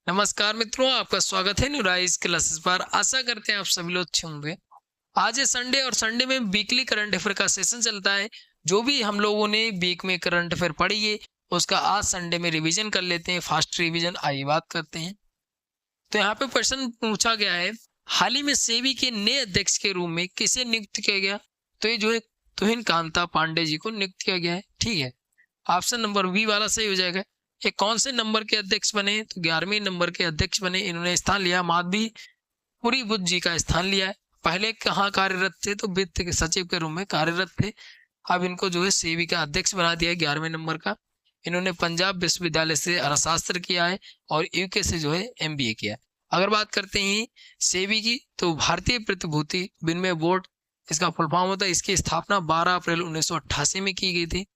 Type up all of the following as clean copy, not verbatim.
नमस्कार मित्रों, आपका स्वागत है न्यू राइज क्लासेस पर। आशा करते हैं आप सभी लोग अच्छे होंगे। आज है संडे और संडे में वीकली करंट अफेयर का सेशन चलता है। जो भी हम लोगों ने वीक में करंट अफेयर पढ़ी है उसका आज संडे में रिवीजन कर लेते हैं, फास्ट रिवीजन। आइए बात करते हैं। तो यहाँ पे प्रश्न पूछा गया है, हाल ही में सेबी के नए अध्यक्ष के रूप में किसे नियुक्त किया गया? तो ये जो है तुहिन कांता पांडे जी को नियुक्त किया गया है। ठीक है, ऑप्शन नंबर बी वाला सही हो जाएगा। ये कौन से नंबर के अध्यक्ष बने? तो 11वें नंबर के अध्यक्ष बने। इन्होंने स्थान लिया माधवी पुरी बुद्ध जी का स्थान लिया है। पहले कहाँ कार्यरत थे? तो वित्त के सचिव के रूप में कार्यरत थे। अब इनको जो है सेबी का अध्यक्ष बना दिया है 11वें नंबर का। इन्होंने पंजाब विश्वविद्यालय से अर्थशास्त्र किया है और यूके से जो है एमबीए किया है। अगर बात करते हैं सेबी की, तो भारतीय प्रतिभूति विनिमय बोर्ड इसका फुल फॉर्म होता है। इसकी स्थापना 12 अप्रैल 1988 में की गई थी।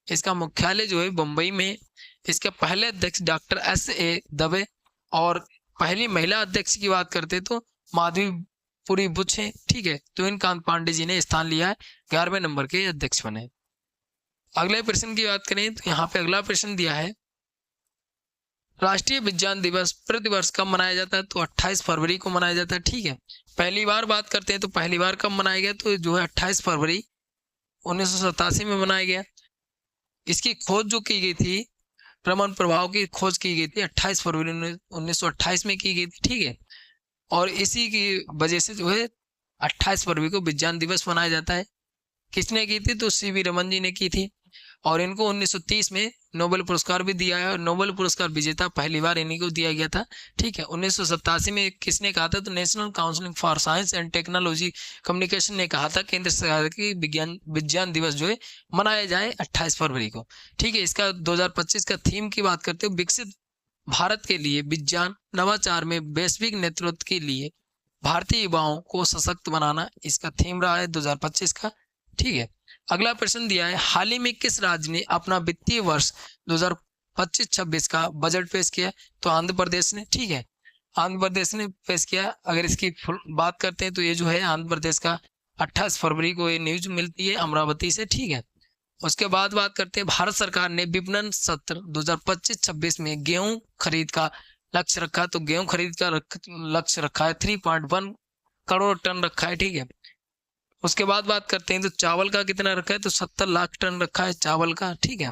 इसका मुख्यालय जो है मुंबई में। इसके पहले अध्यक्ष डॉक्टर S.A. दवे और पहली महिला अध्यक्ष की बात करते तो माधवी पुरी बुच है। ठीक है, तो तुहिन पांडे जी ने स्थान लिया है, 11वें नंबर के अध्यक्ष बने। अगले प्रश्न की बात करें तो यहाँ पे अगला प्रश्न दिया है, राष्ट्रीय विज्ञान दिवस प्रतिवर्ष कब मनाया जाता है? तो 28 फरवरी को मनाया जाता है। ठीक है, पहली बार बात करते हैं तो पहली बार कब मनाया गया? तो जो है 28 फरवरी 1987 में मनाया गया। इसकी खोज जो की गई थी, प्रमाण प्रभाव की खोज की गई थी 28 फरवरी 1928 में की गई थी। ठीक है, और इसी की वजह से जो है 28 फरवरी को विज्ञान दिवस मनाया जाता है। किसने की थी? तो सीवी रमन जी ने की थी। और इनको 1930 में नोबेल पुरस्कार भी दिया है और नोबेल पुरस्कार विजेता पहली बार इन्हीं को दिया गया था। ठीक है, 1987 में किसने कहा था? तो national council for science and technology communication ने कहा था केंद्र सरकार की विज्ञान दिवस जो है मनाया जाए 28 फरवरी को। ठीक है, इसका 2025 का थीम की बात करते हो, विकसित भारत के लिए विज्ञान नवाचार में वैश्विक नेतृत्व के लिए भारतीय युवाओं को सशक्त बनाना, इसका थीम रहा है 2025 का। ठीक है, अगला प्रश्न दिया है, हाल ही में किस राज्य ने अपना वित्तीय वर्ष 2025-26 का बजट पेश किया? तो आंध्र प्रदेश ने। ठीक है, आंध्र प्रदेश ने पेश किया। अगर इसकी बात करते हैं तो ये जो है आंध्र प्रदेश का 28 फरवरी को ये न्यूज मिलती है अमरावती से। ठीक है, उसके बाद बात करते हैं, भारत सरकार ने विपणन सत्र 2025-26 में गेहूं खरीद का लक्ष्य रखा। तो गेहूं खरीद का लक्ष्य रखा है 3.1 करोड़ टन रखा है। ठीक है, उसके बाद बात करते हैं तो चावल का कितना रखा है? तो 70 लाख टन रखा है चावल का। ठीक है,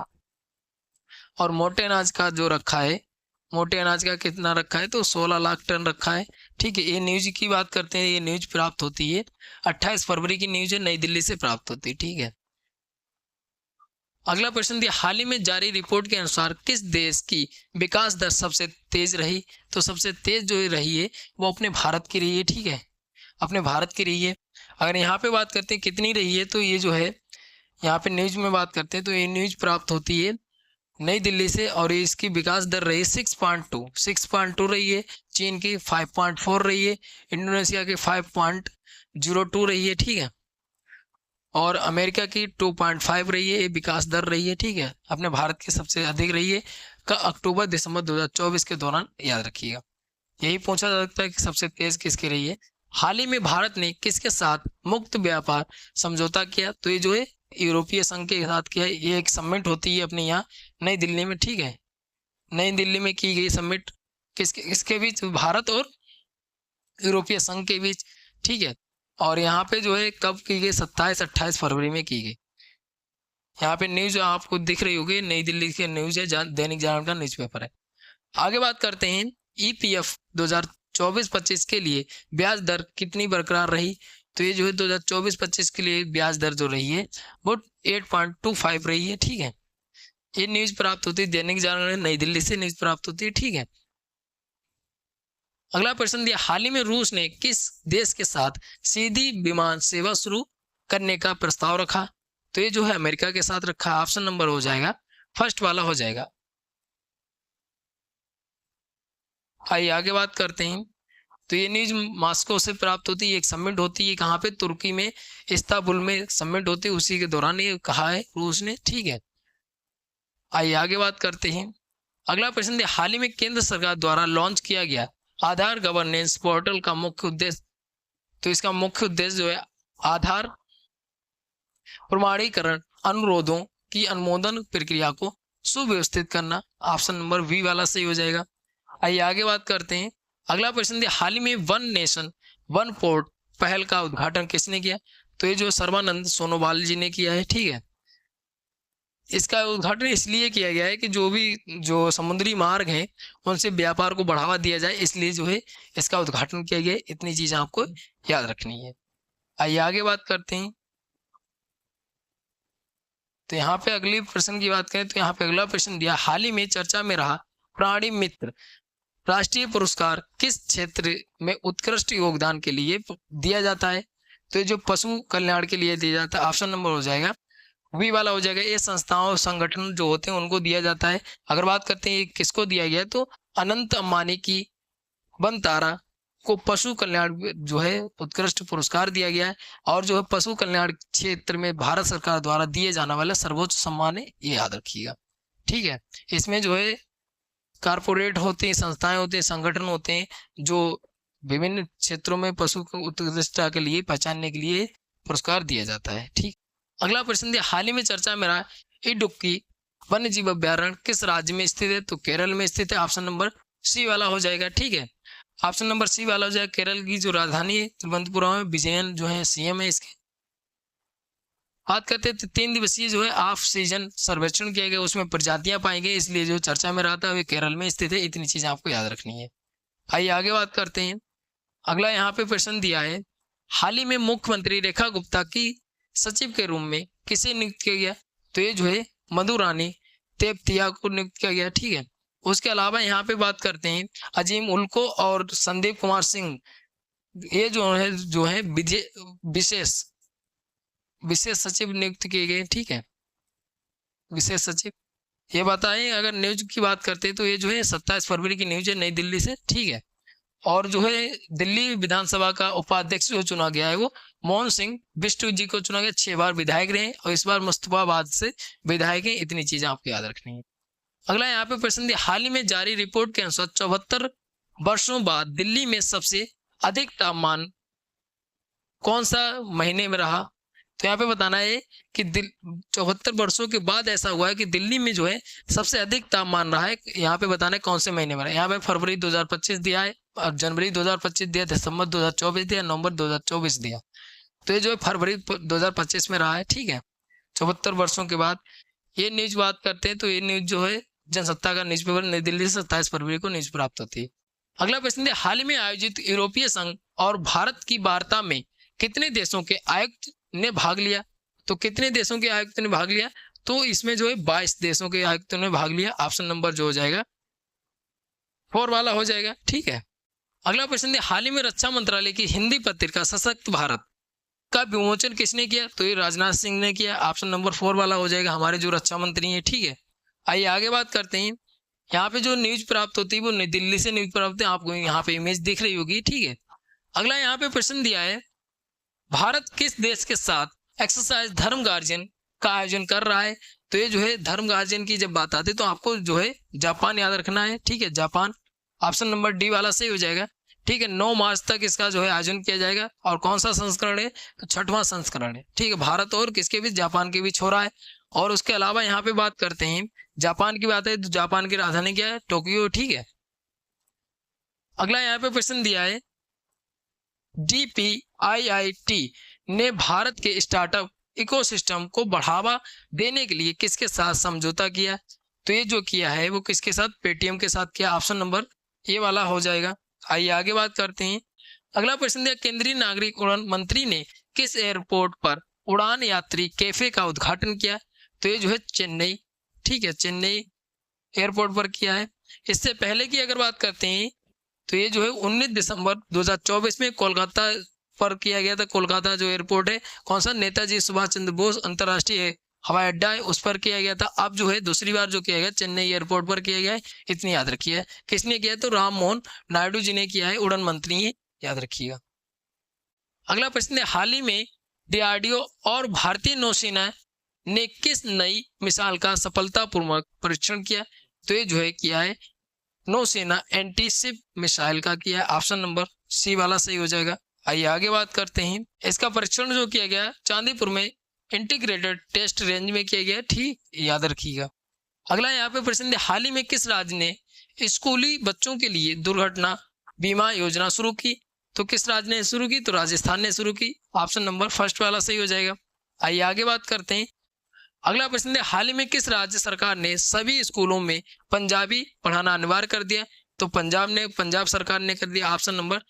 और मोटे अनाज का जो रखा है, मोटे अनाज का कितना रखा है? तो 16 लाख टन रखा है। ठीक है, ये न्यूज की बात करते हैं, ये न्यूज प्राप्त होती है 28 फरवरी की न्यूज है, नई दिल्ली से प्राप्त होती है। ठीक है, अगला प्रश्न दिया, हाल ही में जारी रिपोर्ट के अनुसार किस देश की विकास दर सबसे तेज रही? तो सबसे तेज जो रही है वो अपने भारत की रही है। ठीक है, अपने भारत की रही है। अगर यहाँ पे बात करते हैं कितनी रही है, तो ये जो है यहाँ पे न्यूज में बात करते हैं तो ये न्यूज प्राप्त होती है नई दिल्ली से और इसकी विकास दर रही 6.2 रही है। चीन की 5.4 रही है। इंडोनेशिया की 5.02 रही है। ठीक है, और अमेरिका की 2.5 रही है, ये विकास दर रही है। ठीक है, अपने भारत की सबसे अधिक रही है का अक्टूबर दिसंबर 2024 के दौरान, याद रखिएगा। यही पूछा जा सकता है कि सबसे तेज किसकी रही है। हाल ही में भारत ने किसके साथ मुक्त व्यापार समझौता किया? तो ये जो है यूरोपीय संघ के साथ किया। ये एक समिट होती है अपने यहाँ नई दिल्ली में। ठीक है, नई दिल्ली में की गई समिट किसके बीच? भारत और यूरोपीय संघ के बीच। ठीक है, और यहाँ पे जो है कब की गई? 27-28 फरवरी में की गई। यहाँ पे न्यूज आपको दिख रही होगी, नई दिल्ली की न्यूज है, दैनिक जागरण का न्यूज़पेपर है। आगे बात करते हैं, ईपीएफ 2024-25 के लिए ब्याज दर कितनी बरकरार रही? तो ये जो है 2024-25 के लिए ब्याज दर जो रही है वो 8.25 रही है। ठीक है, ये न्यूज प्राप्त होती है दैनिक जागरण, नई दिल्ली से न्यूज प्राप्त होती है। ठीक है, अगला प्रश्न दिया, हाल ही में रूस ने किस देश के साथ सीधी विमान सेवा शुरू करने का प्रस्ताव रखा? तो ये जो है अमेरिका के साथ रखा। ऑप्शन नंबर हो जाएगा फर्स्ट वाला हो जाएगा। आइए आगे बात करते हैं, तो ये न्यूज मॉस्को से प्राप्त होती है। एक समिट होती है कहाँ पे? तुर्की में, इस्तांबुल में समिट होती है, उसी के दौरान ये कहा है रूस ने। ठीक है, आइए आगे बात करते हैं। अगला प्रश्न है, हाल ही में केंद्र सरकार द्वारा लॉन्च किया गया आधार गवर्नेंस पोर्टल का मुख्य उद्देश्य? तो इसका मुख्य उद्देश्य जो है आधार प्रमाणीकरण अनुरोधों की अनुमोदन प्रक्रिया को सुव्यवस्थित करना। ऑप्शन नंबर बी वाला सही हो जाएगा। आइए आगे बात करते हैं। अगला प्रश्न दिया, हाल ही में वन नेशन वन पोर्ट पहल का उद्घाटन किसने किया? तो ये जो सर्बानंद सोनोवाल जी ने किया है, ठीक है। इसका उद्घाटन इसलिए किया गया है कि जो समुद्री मार्ग हैं उनसे व्यापार को बढ़ावा दिया जाए, इसलिए जो है इसका उद्घाटन किया गया है। इतनी चीजें आपको याद रखनी है। आइए आगे बात करते हैं। तो यहाँ पे अगली प्रश्न की बात करें तो यहाँ पे अगला प्रश्न दिया, हाल ही में चर्चा में रहा प्राणी मित्र राष्ट्रीय पुरस्कार किस क्षेत्र में उत्कृष्ट योगदान के लिए दिया जाता है? तो ये जो पशु कल्याण के लिए दिया जाता है, ऑप्शन नंबर हो जाएगा वी वाला हो जाएगा। ये संस्थाओं संगठन जो होते हैं उनको दिया जाता है। अगर बात करते हैं किसको दिया गया, तो अनंत अंबानी की बनतारा को पशु कल्याण जो है उत्कृष्ट पुरस्कार दिया गया है। और जो है पशु कल्याण क्षेत्र में भारत सरकार द्वारा दिए जाने वाला सर्वोच्च सम्मान है, ये याद रखिएगा, ठीक है। इसमें जो है कारपोरेट होते हैं, संस्थाएं होते हैं, संगठन होते हैं जो विभिन्न क्षेत्रों में पशु उत्कृष्टता के लिए पहचानने के लिए पुरस्कार दिया जाता है, ठीक। अगला प्रश्न दिया, हाल ही में चर्चा में रहा इडुक्की वन्य जीव अभ्यारण्य किस राज्य में स्थित है? तो केरल में स्थित है। ऑप्शन नंबर सी वाला हो जाएगा, ठीक है। ऑप्शन नंबर सी वाला हो जाएगा। केरल की जो राजधानी है तिरुवनंतपुरम में, विजयन जो है सीएम है इसके। बात करते हैं 3 दिवसीय जो है ऑफ सीजन सर्वेक्षण किया गया, उसमें प्रजातियां पाई गई, इसलिए जो चर्चा में रहा था वे केरल में स्थित है। इतनी चीजें आपको याद रखनी है। आइए आगे बात करते हैं। अगला यहाँ पे प्रश्न दिया है, हाल ही में मुख्यमंत्री रेखा गुप्ता की सचिव के रूप में किसे नियुक्त किया गया? तो ये जो है मधु रानी तेपतिया को नियुक्त किया गया, ठीक है। उसके अलावा यहाँ पे बात करते हैं अजीम उल्को और संदीप कुमार सिंह, ये जो है विशेष सचिव नियुक्त किए गए, ठीक है। विशेष सचिव ये बताएं। अगर न्यूज की बात करते हैं तो ये जो है 27 फरवरी की न्यूज है नई दिल्ली से, ठीक है। और जो है दिल्ली विधानसभा का उपाध्यक्ष जो चुना गया है वो मोहन सिंह बिष्ट जी को चुना गया। 6 बार विधायक रहे और इस बार मुस्तफाबाद से विधायक हैं। इतनी चीजें आपको याद रखनी है। अगला यहाँ पे प्रश्न दिया, हाल ही में जारी रिपोर्ट के अनुसार 74 वर्षों बाद दिल्ली में सबसे अधिक तापमान कौन सा महीने में रहा? तो यहाँ पे बताना है कि 74 वर्षों के बाद ऐसा हुआ है कि दिल्ली में जो है सबसे अधिक तापमान रहा है। यहाँ पे बताना है कौन से महीने में रहा है। यहाँ पे फरवरी 2025 दिया है, जनवरी 2025 दिया, दिसंबर 2024 दिया, नवंबर 2024 दिया। तो ये जो है फरवरी 2025 में रहा है, ठीक है। 74 वर्षों के बाद ये न्यूज बात करते हैं तो ये न्यूज जो है जनसत्ता का न्यूज़पेपर नई दिल्ली से 27 फरवरी को न्यूज प्राप्त होती है। अगला प्रश्न है, हाल ही में आयोजित यूरोपीय संघ और भारत की वार्ता में कितने देशों के आयुक्त ने भाग लिया? तो कितने देशों के आयुक्त ने भाग लिया? तो इसमें जो है 22 देशों के आयुक्तों ने भाग लिया। ऑप्शन नंबर जो हो जाएगा 4 वाला हो जाएगा, ठीक है। अगला प्रश्न है, हाल ही में रक्षा मंत्रालय की हिंदी पत्रिका सशक्त भारत का विमोचन किसने किया? तो ये राजनाथ सिंह ने किया। ऑप्शन नंबर 4 वाला हो जाएगा, हमारे जो रक्षा मंत्री हैं, ठीक है। आइए आगे बात करते हैं। यहाँ पे जो न्यूज प्राप्त होती है वो नई दिल्ली से न्यूज प्राप्त है, आपको यहाँ पे इमेज दिख रही होगी, ठीक है। अगला यहाँ पे प्रश्न दिया है, भारत किस देश के साथ एक्सरसाइज धर्म गार्जियन का आयोजन कर रहा है? तो ये जो है धर्म गार्जियन की जब बात आती है तो आपको जो है जापान याद रखना है, ठीक है, जापान। ऑप्शन नंबर डी वाला सही हो जाएगा, ठीक है। 9 मार्च तक इसका जो है आयोजन किया जाएगा। और कौन सा संस्करण है? तो 6वां संस्करण है, ठीक है। भारत और किसके बीच? जापान के बीच हो रहा है। और उसके अलावा यहाँ पे बात करते हैं, जापान की बात है तो जापान की राजधानी क्या है? टोक्यो, ठीक है। अगला यहाँ पे प्रश्न दिया है, DPIIT ने भारत के स्टार्टअप इकोसिस्टम को बढ़ावा देने के लिए किसके साथ समझौता किया? तो ये जो किया है वो किसके साथ? पेटीएम के साथ किया। ऑप्शन नंबर ए वाला हो जाएगा। आइए आगे बात करते हैं। अगला प्रश्न दिया, केंद्रीय नागरिक उड़ान मंत्री ने किस एयरपोर्ट पर उड़ान यात्री कैफे का उद्घाटन किया? तो ये जो है चेन्नई, ठीक है, चेन्नई एयरपोर्ट पर किया है। इससे पहले की अगर बात करते हैं तो ये जो है 19 दिसंबर 2024 में कोलकाता पर किया गया था। कोलकाता जो एयरपोर्ट है कौन सा? नेताजी सुभाष चंद्र बोस अंतर्राष्ट्रीय हवाई अड्डा है, उस पर किया गया था। अब जो है दूसरी बार जो किया गया चेन्नई एयरपोर्ट पर किया गया है। इतनी याद रखिए। किसने किया? तो राम मोहन नायडू जी ने किया है, उड़ान मंत्री है, याद रखिएगा। अगला प्रश्न है, हाल ही में DRDO और भारतीय नौसेना ने किस नई मिसाइल का सफलतापूर्वक परीक्षण किया? तो ये जो है किया है नौसेना एंटीशिप मिसाइल का किया है। ऑप्शन नंबर सी वाला सही हो जाएगा। आइए आगे बात करते हैं। इसका परीक्षण जो किया गया चांदीपुर में इंटीग्रेटेड टेस्ट रेंज में किया गया, ठीक, याद रखिएगा। अगला यहाँ पे प्रश्न है, हाल ही में किस राज्य ने स्कूली बच्चों के लिए दुर्घटना बीमा योजना शुरू की। तो किस राज्य ने शुरू की? तो राजस्थान ने शुरू की। ऑप्शन नंबर फर्स्ट वाला सही हो जाएगा। आइए आगे बात करते हैं। अगला प्रश्न है, हाल ही में किस राज्य सरकार ने सभी स्कूलों में पंजाबी पढ़ाना अनिवार्य कर दिया? तो पंजाब सरकार ने कर दिया। ऑप्शन नंबर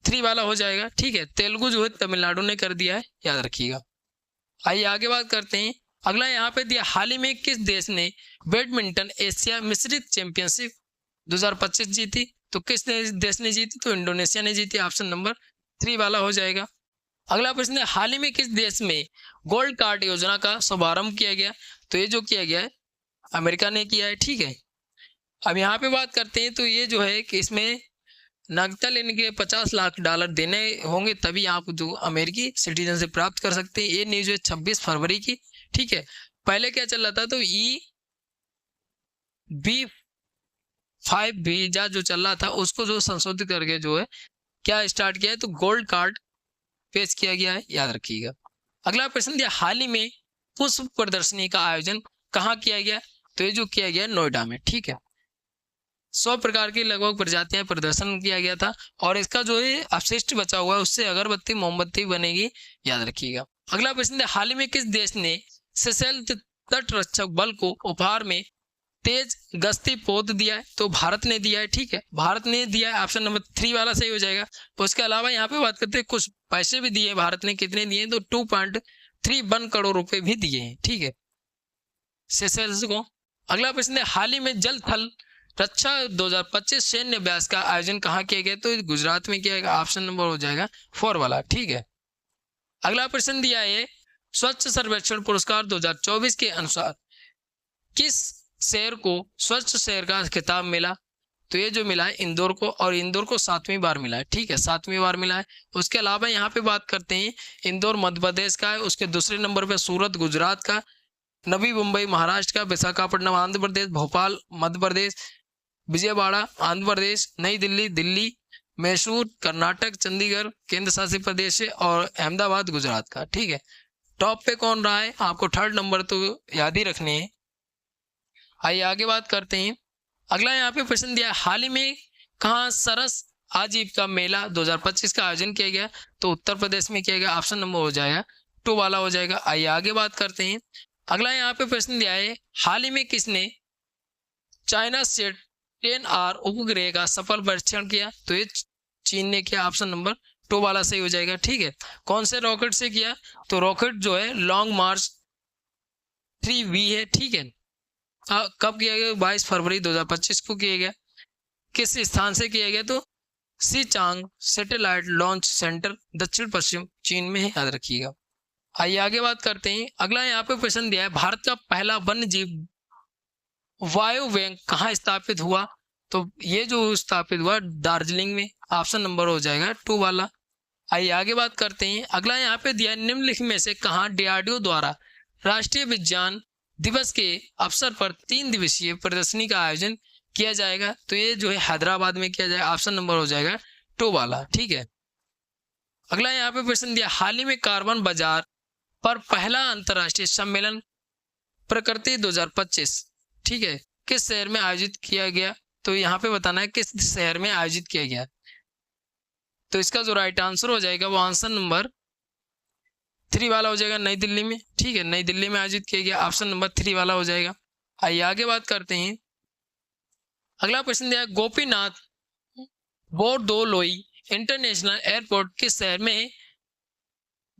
3 वाला हो जाएगा। ठीक है, तेलुगु जो है तमिलनाडु ने कर दिया है, याद रखिएगा। आइए आगे बात करते हैं। अगला यहाँ पे दिया, हाल ही में किस देश ने बैडमिंटन एशिया मिश्रित चैंपियनशिप 2025 जीती? तो किस देश ने जीती? तो इंडोनेशिया ने जीती। ऑप्शन नंबर 3 वाला हो जाएगा। अगला प्रश्न है, हाल ही में किस देश में गोल्ड कार्ड योजना का शुभारंभ किया गया? तो ये जो किया गया है अमेरिका ने किया है। ठीक है, अब यहाँ पे बात करते हैं। तो ये जो है कि इसमें नागरिकता लेने के लिए $50 लाख देने होंगे, तभी आप जो अमेरिकी सिटीजनशिप प्राप्त कर सकते हैं। ये न्यूज है 26 फरवरी की। ठीक है, पहले क्या चल रहा था? तो EB-5 वीजा जो चल रहा था उसको जो संशोधित करके जो है क्या स्टार्ट किया है? तो गोल्ड कार्ड पेश किया गया है, याद रखिएगा। अगला प्रश्न दिया, हाल ही में पुष्प प्रदर्शनी का आयोजन कहाँ किया गया? तो ये जो किया गया नोएडा में। ठीक है, 100 प्रकार की लगभग प्रजातियां प्रदर्शन किया गया था, और इसका जो है अवशिष्ट बचा हुआ है उससे अगरबत्ती मोमबत्ती बनेगी, याद रखिएगा। अगला प्रश्न है, हाल ही में किस देश ने सेशेल तट रक्षक बल को उपहार में तेज गश्ती पोत दिया है? तो भारत ने दिया है। ठीक है, भारत ने दिया है। ऑप्शन नंबर 3 वाला सही हो जाएगा। उसके अलावा यहाँ पे बात करते हैं, कुछ पैसे भी दिए भारत ने। कितने दिए? तो 2.31 करोड़ रुपए भी दिए हैं। ठीक है, सेशेल्स को। अगला प्रश्न है, हाल ही में जल थल रक्षा 2025 सैन्य अभ्यास का आयोजन कहाँ किया गया? तो गुजरात में किया गया। ऑप्शन नंबर हो जाएगा 4 वाला। ठीक है, अगला प्रश्न दिया है, स्वच्छ सर्वेक्षण पुरस्कार 2024 के अनुसार किस शहर को स्वच्छ शहर का खिताब मिला? तो ये जो मिला है इंदौर को, और इंदौर को 7वीं बार मिला है। ठीक है, 7वीं बार मिला है। उसके अलावा यहाँ पे बात करते हैं, इंदौर मध्य प्रदेश का है, उसके दूसरे नंबर पे सूरत गुजरात का, नवी मुंबई महाराष्ट्र का, विशाखापट्टनम आंध्र प्रदेश, भोपाल मध्य प्रदेश, विजयवाड़ा आंध्र प्रदेश, नई दिल्ली दिल्ली, मैसूर कर्नाटक, चंडीगढ़ केंद्र शासित प्रदेश है, और अहमदाबाद गुजरात का। ठीक है, टॉप पे कौन रहा है? आपको 3rd नंबर तो याद ही रखने हैं। आइए आगे बात करते हैं। अगला यहाँ पे प्रश्न दिया, हाल ही में कहाँ सरस आजीविका मेला 2025 का आयोजन किया गया? तो उत्तर प्रदेश में किया गया। ऑप्शन नंबर हो जाएगा 2 वाला हो जाएगा। आइए आगे बात करते हैं। अगला यहाँ पे प्रश्न दिया है, हाल ही में किसने चाइना से 10R उपग्रह का सफल परीक्षण किया? तो ये चीन ने किया। ऑप्शन नंबर 2 वाला सही हो जाएगा। ठीक है, कौन से रॉकेट से किया? तो रॉकेट जो है लॉन्ग मार्च 3V है। ठीक है, कब किया गया? 22 फरवरी 2025 को किया गया। किस स्थान से किया गया? तो सीचांग सैटेलाइट लॉन्च सेंटर दक्षिण पश्चिम चीन में है, याद रखिएगा। आइए आगे बात करते हैं। अगला यहाँ पे प्रश्न दिया है, भारत का पहला वन्य जीव वायु बैंक कहाँ स्थापित हुआ? तो ये जो स्थापित हुआ दार्जिलिंग में। ऑप्शन नंबर हो जाएगा 2 वाला। आइए आगे बात करते हैं। अगला यहाँ पे दिया, निम्नलिखित में से कहाँ DRDO द्वारा राष्ट्रीय विज्ञान दिवस के अवसर पर 3 दिवसीय प्रदर्शनी का आयोजन किया जाएगा? तो ये जो है हैदराबाद में किया जाएगा। ऑप्शन नंबर हो जाएगा 2 वाला। ठीक है, अगला यहाँ पे प्रश्न दिया, हाल ही में कार्बन बाजार पर पहला अंतर्राष्ट्रीय सम्मेलन प्रकृति 2025 ठीक है किस शहर में आयोजित किया गया? तो यहाँ पे बताना है किस शहर में आयोजित किया गया। तो इसका जो राइट आंसर हो जाएगा वो आंसर नंबर 3 वाला हो जाएगा, नई दिल्ली में। ठीक है, नई दिल्ली में आयोजित किया गया। ऑप्शन नंबर 3 वाला हो जाएगा। आइए आगे बात करते हैं। अगला प्रश्न दिया, गोपीनाथ बोरदोलोई इंटरनेशनल एयरपोर्ट किस शहर में है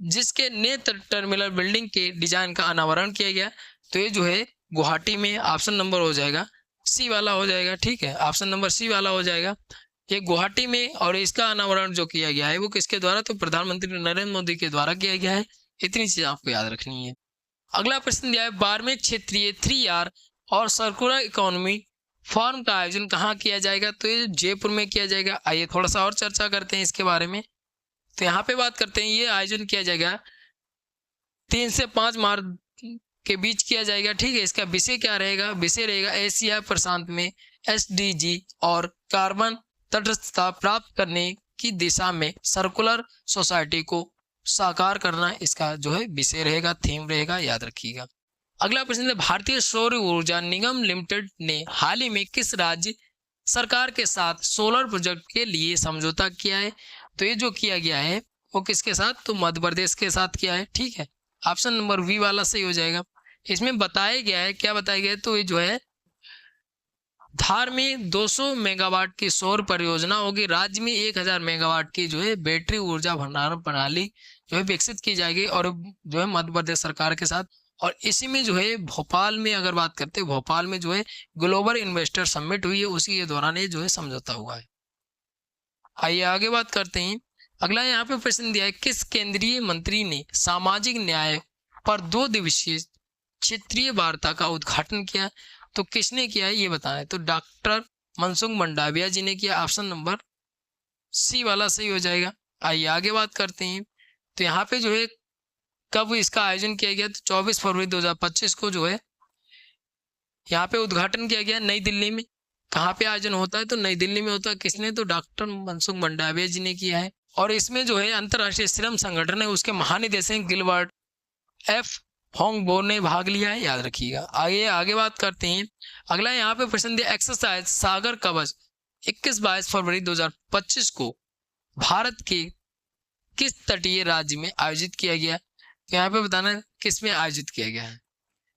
जिसके नए टर्मिनल बिल्डिंग के डिजाइन का अनावरण किया गया? तो ये जो है गुवाहाटी में। ऑप्शन नंबर हो जाएगा सी वाला हो जाएगा। ठीक है, ऑप्शन नंबर सी वाला हो जाएगा। ये गुवाहाटी में, और इसका अनावरण जो किया गया है वो किसके द्वारा? तो प्रधानमंत्री नरेंद्र मोदी के द्वारा किया गया है। इतनी चीज आपको याद रखनी है। अगला प्रश्न दिया है, 12वें क्षेत्रीय 3R और सर्कुलर इकोनॉमी फॉर्म का आयोजन कहाँ किया जाएगा? तो ये जयपुर में किया जाएगा। आइए थोड़ा सा और चर्चा करते हैं इसके बारे में। तो यहाँ पे बात करते हैं, ये आयोजन किया जाएगा 3 से 5 मार्च के बीच किया जाएगा। ठीक है, इसका विषय क्या रहेगा? विषय रहेगा एशिया प्रशांत में SDG और कार्बन तटस्थता प्राप्त करने की दिशा में सर्कुलर सोसाइटी को साकार करना, इसका जो है विषय रहेगा, थीम रहेगा, याद रखिएगा। अगला प्रश्न है, भारतीय सौर ऊर्जा निगम लिमिटेड ने हाल ही में किस राज्य सरकार के साथ सोलर प्रोजेक्ट के लिए समझौता किया है। तो ये जो किया गया है वो किसके साथ, तो मध्य प्रदेश के साथ किया है। ठीक है, ऑप्शन नंबर बी वाला सही हो जाएगा। इसमें बताया गया है, क्या बताया गया है, तो ये जो है धार में 200 मेगावाट की सौर परियोजना होगी। राज्य में 1000 मेगावाट की जो है बैटरी ऊर्जा भंडारण प्रणाली जो है विकसित की जाएगी, और जो है मध्य प्रदेश सरकार के साथ। और इसी में जो है भोपाल में अगर बात करते हैं, भोपाल में जो है ग्लोबल इन्वेस्टर समिट हुई है, उसी के दौरान ये जो है समझौता हुआ है। आइए आगे बात करते हैं। अगला यहाँ पे प्रश्न दिया है, किस केंद्रीय मंत्री ने सामाजिक न्याय पर 2 दिवसीय क्षेत्रीय वार्ता का उद्घाटन किया। तो किसने किया है ये बताना है। तो डॉक्टर मनसुख मंडाविया जी ने किया। ऑप्शन नंबर सी वाला सही हो जाएगा। आइए आगे बात करते हैं। तो यहाँ पे जो है कब इसका आयोजन किया गया, तो 24 फरवरी 2025 को जो है यहाँ पे उद्घाटन किया गया नई दिल्ली में। कहाँ पे आयोजन होता है, तो नई दिल्ली में होता है। किसने, तो डॉक्टर मनसुख मंडाविया जी ने किया है। और इसमें जो है अंतर्राष्ट्रीय श्रम संगठन है, उसके महानिदेशक गिलबर्ट एफ होंगबो ने भाग लिया है, याद रखिएगा। आगे बात करते हैं। अगला यहाँ पे प्रश्न दिया, एक्सरसाइज सागर कवच 21-22 फरवरी 2025 को भारत के किस तटीय राज्य में आयोजित किया गया। तो यहाँ पे बताना है किस में आयोजित किया गया है।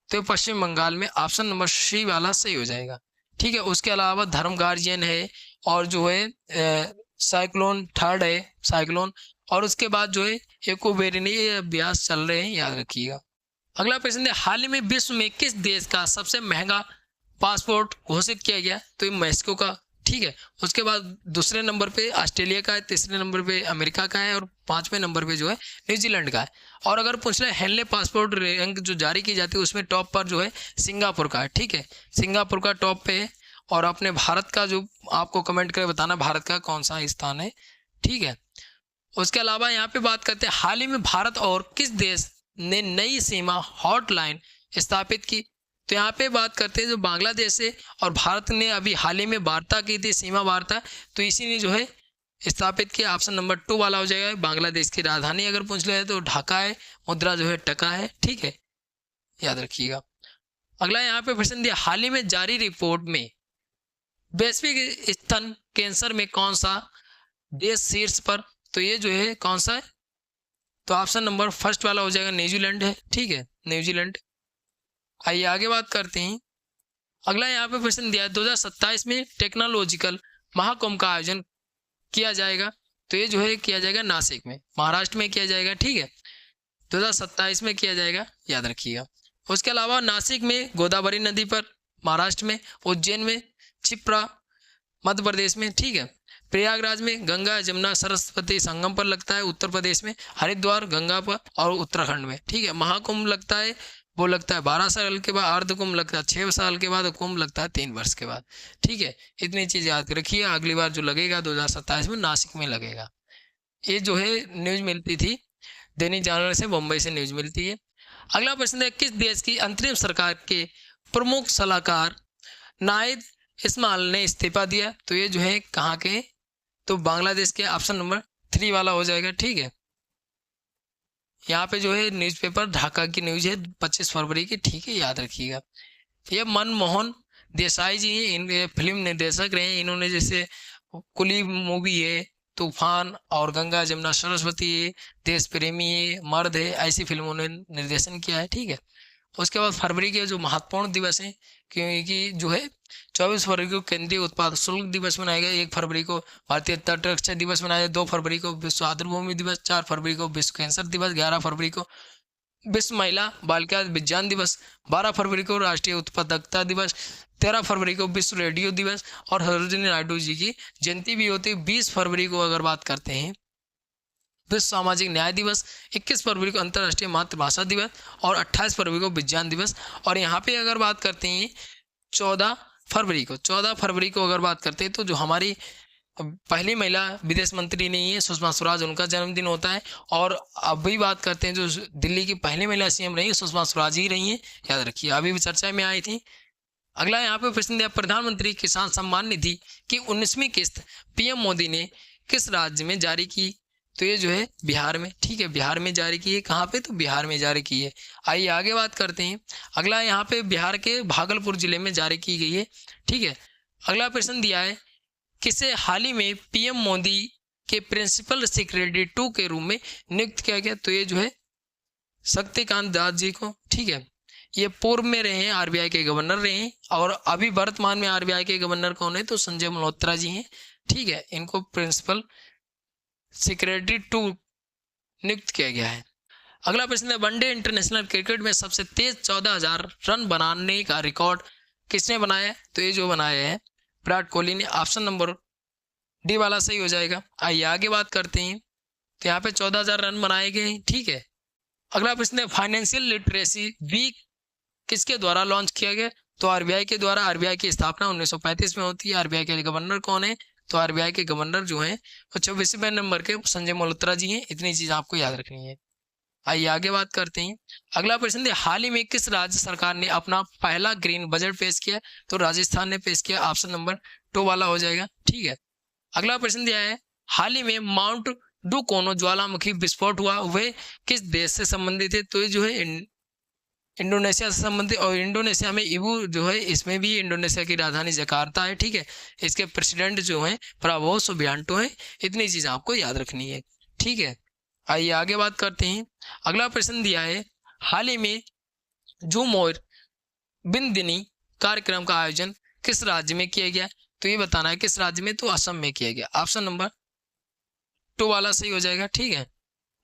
तो पश्चिम बंगाल में। ऑप्शन नंबर सी वाला सही हो जाएगा। ठीक है, उसके अलावा धर्म गार्जियन है, और जो है साइक्लोन थर्ड है साइक्लोन, और उसके बाद जो है एकोबेरिनी अभ्यास चल रहे हैं, याद रखिएगा। अगला प्रश्न है, हाल ही में विश्व में किस देश का सबसे महंगा पासपोर्ट घोषित किया गया। तो ये मैक्सिको का। ठीक है, उसके बाद दूसरे नंबर पे ऑस्ट्रेलिया का है, तीसरे नंबर पे अमेरिका का है, और 5वें नंबर पे जो है न्यूजीलैंड का है। और अगर पूछ ले हेनले पासपोर्ट रैंक जो जारी की जाती है, उसमें टॉप पर जो है सिंगापुर का है। ठीक है, सिंगापुर का टॉप पे है। और अपने भारत का जो आपको कमेंट करके बताना भारत का कौन सा स्थान है। ठीक है, उसके अलावा यहाँ पे बात करते हैं, हाल ही में भारत और किस देश ने नई सीमा हॉटलाइन स्थापित की। तो यहाँ पे बात करते हैं जो बांग्लादेश से और भारत ने अभी हाल ही में वार्ता की थी, सीमा वार्ता, तो इसी ने जो है स्थापित किया। ऑप्शन नंबर 2 वाला हो जाएगा। बांग्लादेश की राजधानी अगर पूछ ले तो ढाका है, मुद्रा जो है टका है। ठीक है, याद रखिएगा। अगला यहाँ पे प्रश्न दिया, हाल ही में जारी रिपोर्ट में वैश्विक स्तन कैंसर में कौन सा देश शीर्ष पर। तो ये जो है कौन सा है, तो ऑप्शन नंबर फर्स्ट वाला हो जाएगा, न्यूजीलैंड है। ठीक है, न्यूजीलैंड। आइए आगे बात करते हैं। अगला यहाँ पे प्रश्न दिया है, 2027 में टेक्नोलॉजिकल महाकुंभ का आयोजन किया जाएगा। तो ये जो है किया जाएगा नासिक में, महाराष्ट्र में किया जाएगा। ठीक है, 2027 में किया जाएगा, याद रखिएगा। उसके अलावा नासिक में गोदावरी नदी पर महाराष्ट्र में, उज्जैन में, क्षिप्रा मध्य प्रदेश में। ठीक है, प्रयागराज में गंगा जमुना सरस्वती संगम पर लगता है उत्तर प्रदेश में, हरिद्वार गंगा पर और उत्तराखंड में। ठीक है, महाकुंभ लगता है वो लगता है 12 साल के बाद, अर्ध कुंभ लगता है 6 साल के बाद, और कुंभ लगता है 3 वर्ष के बाद। ठीक है, इतनी चीज याद रखिए। अगली बार जो लगेगा 2027 में नासिक में लगेगा। ये जो है न्यूज मिलती थी दैनिक जागरण से, मुंबई से न्यूज मिलती है। अगला प्रश्न है, किस देश की अंतरिम सरकार के प्रमुख सलाहकार नाहिद इस्माइल ने इस्तीफा दिया। तो ये जो है कहाँ के, तो बांग्लादेश के। ऑप्शन नंबर 3 वाला हो जाएगा। ठीक है, यहाँ पे जो है न्यूज़पेपर ढाका की न्यूज है 25 फरवरी की। ठीक है, याद रखिएगा। ये मनमोहन देसाई जी हैं, इन फिल्म निर्देशक रहे हैं। इन्होंने जैसे कुली मूवी है, तूफान और गंगा जमुना सरस्वती है, देश प्रेमी है, मर्द है, ऐसी फिल्मों ने निर्देशन किया है। ठीक है, उसके बाद फरवरी के जो महत्वपूर्ण दिवस हैं, क्योंकि जो है 24 फरवरी को केंद्रीय उत्पाद शुल्क दिवस मनाया गया, 1 फरवरी को भारतीय तटरक्षक दिवस मनाया गया, 2 फरवरी को विश्व आर्द्रभूमि दिवस, 4 फरवरी को विश्व कैंसर दिवस, 11 फरवरी को विश्व महिला बालिका विज्ञान दिवस, 12 फरवरी को राष्ट्रीय उत्पादकता दिवस, 13 फरवरी को विश्व रेडियो दिवस, और सरोजिनी नायडू जी की जयंती भी होती है 20 फरवरी को। अगर बात करते हैं विश्व सामाजिक न्याय दिवस, 21 फरवरी को अंतर्राष्ट्रीय मातृभाषा दिवस, और 28 फरवरी को विज्ञान दिवस। और यहाँ पे अगर बात करते हैं 14 फरवरी को अगर बात करते हैं तो जो हमारी पहली महिला विदेश मंत्री नहीं है सुषमा स्वराज, उनका जन्मदिन होता है। और अभी बात करते हैं जो दिल्ली की पहली महिला सीएम रही है सुषमा स्वराज ही रही हैं, याद रखिए, अभी भी चर्चा में आई थी। अगला यहाँ पे प्रश्न दिया, प्रधानमंत्री किसान सम्मान निधि की 19वीं किस्त पीएम मोदी ने किस राज्य में जारी की। तो ये जो है बिहार में। ठीक है, बिहार में जारी की है। कहाँ पे, तो बिहार में जारी की है। आइए आगे बात करते हैं। अगला यहाँ पे बिहार के भागलपुर जिले में जारी की गई है। ठीक है, अगला प्रश्न दिया है, किसे हाल ही में पीएम मोदी के प्रिंसिपल सेक्रेटरी 2 के रूप में नियुक्त किया गया? तो ये जो है शक्तिकांत दास जी को। ठीक है, ये पूर्व में रहे हैं, आरबीआई के गवर्नर रहे हैं, और अभी वर्तमान में आरबीआई के गवर्नर कौन है? तो संजय मल्होत्रा जी हैं। ठीक है, इनको प्रिंसिपल सेक्रेटरी 2 नियुक्त किया गया है। अगला प्रश्न है, वनडे इंटरनेशनल क्रिकेट में सबसे तेज 14,000 रन बनाने का रिकॉर्ड किसने बनाया है? तो ये जो बनाया है विराट कोहली ने। ऑप्शन नंबर डी वाला सही हो जाएगा। आइए आगे बात करते हैं। तो यहाँ पे 14,000 रन बनाए गए हैं। ठीक है, अगला प्रश्न है, फाइनेंशियल लिटरेसी वीक किसके द्वारा लॉन्च किया गया? तो आरबीआई के द्वारा। आरबीआई की स्थापना 1935 में होती है। आरबीआई के गवर्नर कौन है? तो आरबीआई के गवर्नर जो हैं वो 24वें नंबर के संजय मल्होत्रा जी हैं। इतनी चीज आपको याद रखनी है। आइए आगे बात करते हैं। अगला प्रश्न है, हाल ही में किस राज्य सरकार ने अपना पहला ग्रीन बजट पेश किया? तो राजस्थान ने पेश किया। ऑप्शन नंबर 2 वाला हो जाएगा। ठीक है, अगला प्रश्न दिया है, हाल ही में माउंट डुकोनो ज्वालामुखी विस्फोट हुआ, वह किस देश से संबंधित है? तो ये जो है इंडोनेशिया से संबंधित, और इंडोनेशिया में इबू जो है, इसमें भी इंडोनेशिया की राजधानी जकार्ता है। ठीक है, इसके प्रेसिडेंट जो है प्रबोवो सुबियांटो है। इतनी चीज आपको याद रखनी है। ठीक है, आइए आगे बात करते हैं। अगला प्रश्न दिया है, हाल ही में झूमर बिंदिनी कार्यक्रम का आयोजन किस राज्य में किया गया? तो ये बताना है किस राज्य में? तो असम में किया गया। ऑप्शन नंबर 2 वाला सही हो जाएगा। ठीक है,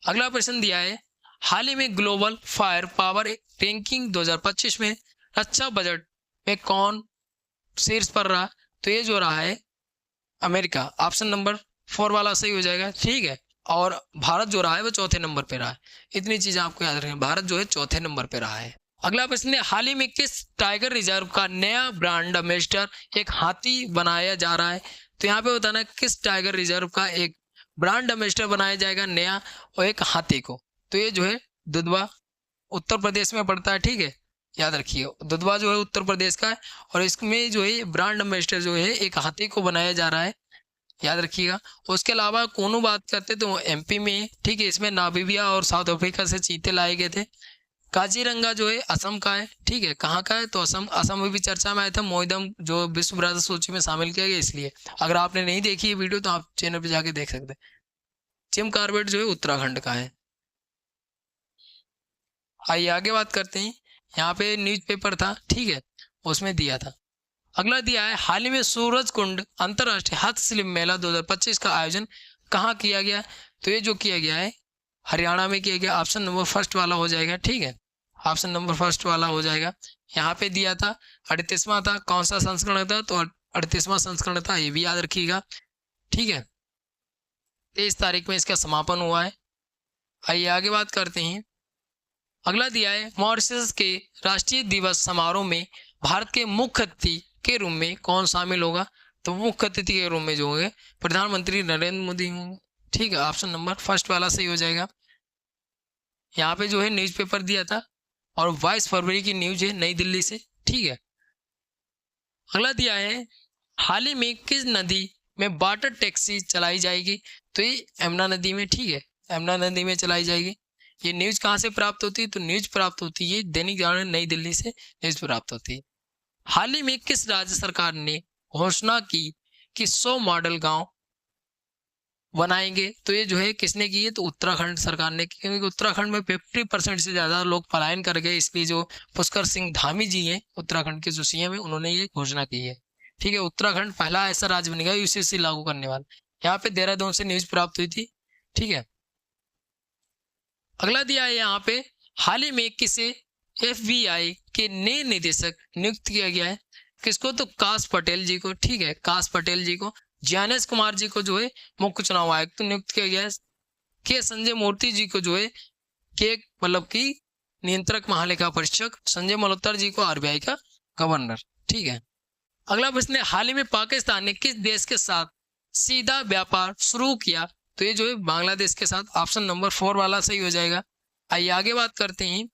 अगला प्रश्न दिया है, हाल ही में ग्लोबल फायर पावर रैंकिंग 2025 में रक्षा बजट में कौन शीर्ष पर रहा? तो ये जो रहा है अमेरिका। ऑप्शन नंबर 4 वाला सही हो जाएगा। ठीक है, और भारत जो रहा है वो चौथे नंबर पे रहा है। इतनी चीजें आपको याद रखनी, भारत जो है चौथे नंबर पे रहा है। अगला प्रश्न है, हाल ही में किस टाइगर रिजर्व का नया ब्रांड एम्बेसडर एक हाथी बनाया जा रहा है? तो यहाँ पे बताना है किस टाइगर रिजर्व का एक ब्रांड एम्बेसडर बनाया जाएगा नया, और एक हाथी को। तो ये जो है दुधवा उत्तर प्रदेश में पड़ता है। ठीक है, याद रखिए, दुधवा जो है उत्तर प्रदेश का है, और इसमें जो है ब्रांड एम्बेसडर जो है एक हाथी को बनाया जा रहा है। याद रखिएगा। उसके अलावा कोनो बात करते तो एमपी में। ठीक है, इसमें नामीबिया और साउथ अफ्रीका से चीते लाए गए थे। काजीरंगा जो है असम का है। ठीक है, कहाँ का है? तो असम। असम में भी चर्चा में आया था, मोइदम जो विश्व विरासत सूची में शामिल किया गया, इसलिए। अगर आपने नहीं देखी ये वीडियो तो आप चैनल पे जाके देख सकते हैं। जिम कार्बेट जो है उत्तराखंड का है। आइए आगे बात करते हैं। यहाँ पे न्यूज़पेपर था। ठीक है, उसमें दिया था। अगला दिया है, हाल ही में सूरज कुंड अंतरराष्ट्रीय हस्तशिल्प मेला 2025 का आयोजन कहाँ किया गया? तो ये जो किया गया है हरियाणा में किया गया। ऑप्शन नंबर फर्स्ट वाला हो जाएगा। ठीक है, ऑप्शन नंबर फर्स्ट वाला हो जाएगा। यहाँ पे दिया था 38वां था। कौन सा संस्करण था? तो 38वां संस्करण था, ये भी याद रखिएगा। ठीक है, 23 तारीख में इसका समापन हुआ है। आइए आगे बात करते हैं। अगला दिया है, मॉरिशस के राष्ट्रीय दिवस समारोह में भारत के मुख्य अतिथि के रूप में कौन शामिल होगा? तो मुख्य अतिथि के रूप में जो है प्रधानमंत्री नरेंद्र मोदी होंगे। ठीक है, ऑप्शन नंबर फर्स्ट वाला सही हो जाएगा। यहाँ पे जो है न्यूज़पेपर दिया था, और 22 फरवरी की न्यूज है नई दिल्ली से। ठीक है, अगला दिया है, हाल ही में किस नदी में वाटर टैक्सी चलाई जाएगी? तो ये यमुना नदी में। ठीक है, यमुना नदी में चलाई जाएगी। ये न्यूज कहाँ से प्राप्त होती है? तो न्यूज प्राप्त होती है दैनिक जागरण नई दिल्ली से न्यूज प्राप्त होती है। हाल ही में किस राज्य सरकार ने घोषणा की कि 100 मॉडल गांव बनाएंगे? तो ये जो है किसने की है? तो उत्तराखंड सरकार ने, क्योंकि उत्तराखंड में 50% से ज्यादा लोग पलायन कर गए, इसलिए जो पुष्कर सिंह धामी जी हैं उत्तराखंड के जो सीएम है, उन्होंने ये घोषणा की है। ठीक है, उत्तराखंड पहला ऐसा राज्य बनेगा यूसीसी लागू करने वाला। यहाँ पे देहरादून से न्यूज प्राप्त हुई थी। ठीक है, अगला दिया है यहाँ पे, हाल ही में किसे एफबीआई के नए निदेशक नियुक्त किया गया है? किसको? तो काश पटेल जी को। ठीक है, काश पटेल जी को। ज्ञानेश कुमार जी को जो है मुख्य चुनाव आयुक्त नियुक्त किया गया है। के संजय मूर्ति जी को जो है के मतलब की नियंत्रक महालेखा परीक्षक। संजय मल्होत्रा जी को आरबीआई का गवर्नर। ठीक है, अगला प्रश्न है, हाल ही में पाकिस्तान ने किस देश के साथ सीधा व्यापार शुरू किया? तो ये जो है बांग्लादेश के साथ। ऑप्शन नंबर 4 वाला सही हो जाएगा। आइए आगे बात करते हैं।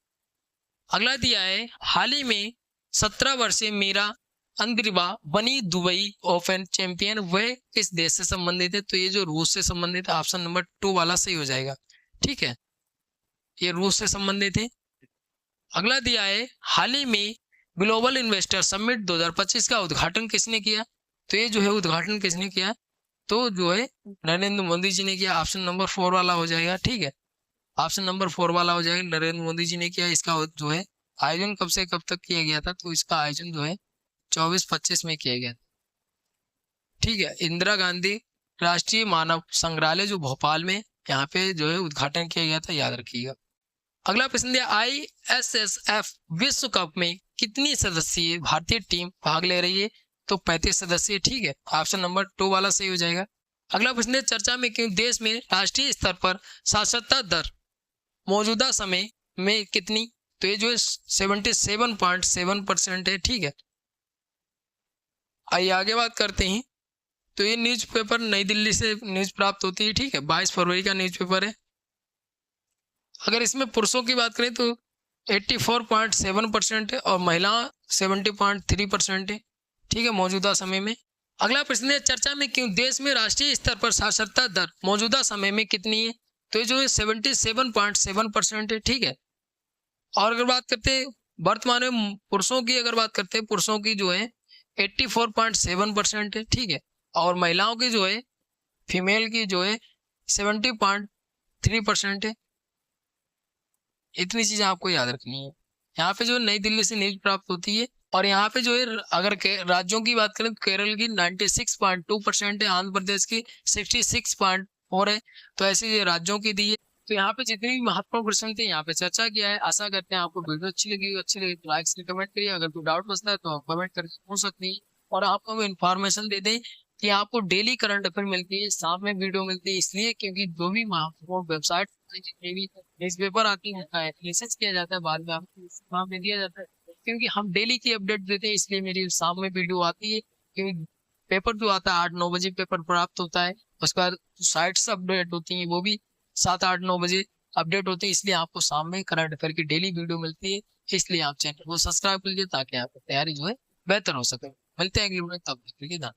अगला दिया है, हाल ही में 17 वर्षीय मीरा अंद्रीवा बनी दुबई ओपन चैंपियन, वह किस देश से संबंधित है? तो ये जो रूस से संबंधित है। ऑप्शन नंबर 2 वाला सही हो जाएगा। ठीक है, ये रूस से संबंधित है। अगला दिया है, हाल ही में ग्लोबल इन्वेस्टर समिट 2025 का उद्घाटन किसने किया? तो ये जो है उद्घाटन किसने किया, तो जो है नरेंद्र मोदी जी ने किया। ऑप्शन नंबर 4 वाला हो जाएगा, ठीक है, ऑप्शन नंबर 4 वाला हो जाएगा, नरेंद्र मोदी जी ने किया। इसका जो है आयोजन कब से कब तक किया गया था, तो इसका आयोजन जो है 24-25 में किया गया, ठीक है। इंदिरा गांधी राष्ट्रीय मानव संग्रहालय जो भोपाल में, यहाँ पे जो है उद्घाटन किया गया था, याद रखिएगा। अगला प्रश्न है, ISSF विश्व कप में कितनी सदस्यीय भारतीय टीम भाग ले रही है, तो 35 सदस्य, ठीक है, ऑप्शन नंबर 2 वाला सही हो जाएगा। अगला प्रश्न है, चर्चा में क्यों देश में राष्ट्रीय स्तर पर साक्षरता दर मौजूदा समय में कितनी, तो ये जो है 77.7% है, ठीक है। आइए आगे बात करते हैं। तो ये न्यूज़पेपर नई दिल्ली से न्यूज़ प्राप्त होती है, ठीक है, 22 फरवरी का न्यूज़पेपर है। अगर इसमें पुरुषों की बात करें तो 84.7% है और महिला 70.3% है, ठीक है, मौजूदा समय में। अगला प्रश्न है, चर्चा में क्यों देश में राष्ट्रीय स्तर पर साक्षरता दर मौजूदा समय में कितनी है, तो ये जो है 77.7% है, ठीक है। और अगर बात करते हैं वर्तमान में पुरुषों की, अगर बात करते हैं पुरुषों की जो है 84.7% है, ठीक है, और महिलाओं की जो है फीमेल की जो है 70.3% है। इतनी चीजें आपको याद रखनी है। यहाँ पे जो नई दिल्ली से न्यूज प्राप्त होती है, और यहाँ पे जो है अगर राज्यों की बात करें तो केरल की 96.2% है, आंध्र प्रदेश की 66.4 है, तो ऐसे ये राज्यों की दी है। तो यहाँ पे जितनी भी महत्वपूर्ण क्वेश्चन थे यहाँ पे चर्चा किया है। आशा करते हैं आपको वीडियो अच्छी लगी तो लाइक से कमेंट करिए। अगर कोई डाउट बचता है तो आप कमेंट करके पूछ सकते हैं। और आपको हम इन्फॉर्मेशन दे दें कि आपको डेली करंट अफेयर मिलती है, साथ में वीडियो मिलती है, इसलिए क्योंकि जो भी महत्वपूर्ण वेबसाइट जितने भी न्यूज़पेपर आती है मैसेज किया जाता है, बाद में आपको वहाँ पे दिया जाता है, क्योंकि हम डेली की अपडेट देते हैं, इसलिए मेरी शाम में वीडियो आती है। क्योंकि पेपर जो आता है 8-9 बजे पेपर प्राप्त होता है, उसके बाद साइट्स अपडेट होती हैं वो भी 7-8-9 बजे अपडेट होते हैं, इसलिए आपको शाम में करंट अफेयर की डेली वीडियो मिलती है। इसलिए आप चैनल को सब्सक्राइब कीजिए ताकि आपकी तैयारी जो है बेहतर हो सके। मिलते हैं अगली वीडियो में, तब तक के लिए धन्यवाद।